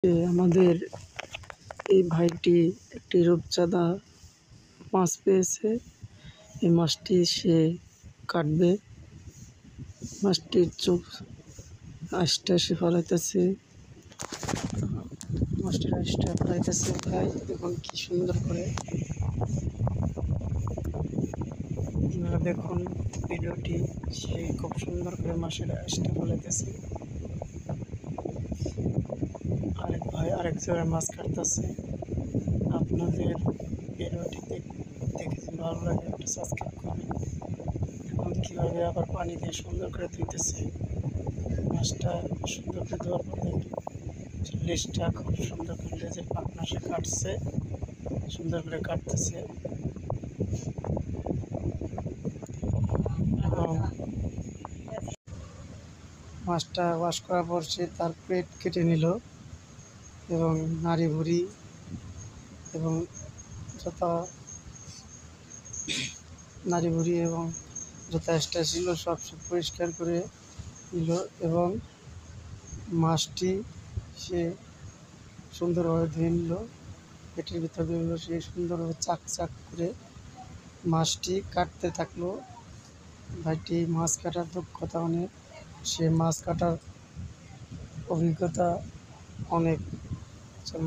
আমাদের এই ভাইটি একটি রূপচাঁদা মাছ পেয়েছে। এই মাছটি সে কাটবে। মাছটির চোখ আঁশটা সে ফেলাইতেছে। মাছটির আঁশটা ফেলাইতেছে ভাই, দেখুন কি সুন্দর করে। আপনারা দেখুন ভিডিওটি, সে খুব সুন্দর করে মাছের আঁশটা ফেলাইতেছে। আরেক ভাই আরেক জায়গায় মাছ কাটতেছে। আপনাদের ভিডিওটি দেখে যদি ভালো লাগে একটা সাবস্ক্রাইব করবেন। দেখুন কীভাবে আবার পানি দিয়ে সুন্দর করে ধুইতেছে। মাছটা সুন্দর করে ধোয়ার পরে লেজটা খুব সুন্দর করে, লেজের পাখনা সে কাটছে, সুন্দর করে কাটতেছে। এবং মাছটা ওয়াশ করার পর সে তার পেট কেটে নিল এবং নাড়ি ভুড়ি এবং যত এবং যত এক্সট্রা ছিল সব পরিষ্কার করে নিল এবং মাছটি সে সুন্দরভাবে ধুয়ে নিল। পেটের ভিতর দিয়ে সে সুন্দরভাবে চাক চাক করে মাছটি কাটতে থাকলো। ভাইটি মাছ কাটার দক্ষতা অনেক, সে মাছ কাটার অভিজ্ঞতা অনেক,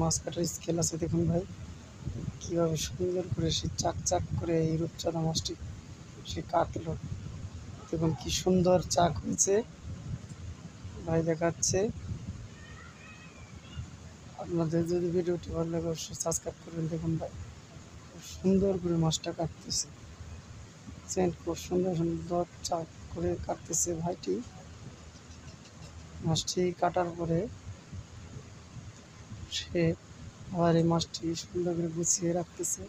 মাছ কাটার স্কেল আছে। দেখুন ভাই কীভাবে সুন্দর করে সে চাক চাক করে এই রূপচাঁদা মাছটি সে কাটলো। দেখুন কি সুন্দর চাক হয়েছে ভাই দেখাচ্ছে। আপনাদের যদি ভিডিওটি ভালো লাগে অবশ্যই সাবস্ক্রাইব করবেন। দেখুন ভাই খুব সুন্দর করে মাছটা কাটতেছে, খুব সুন্দর সুন্দর চাক করে কাটতেছে ভাইটি। মাছটি কাটার পরে সে আবার এই মাছটি সুন্দর করে গুছিয়ে রাখতেছে।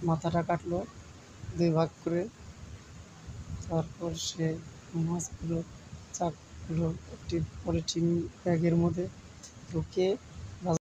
মাথাটা কাটলো 2 ভাগ করে, তারপর সে মাছগুলো চাকগুলো একটি পলিথিন ব্যাগের মধ্যে ঢুকে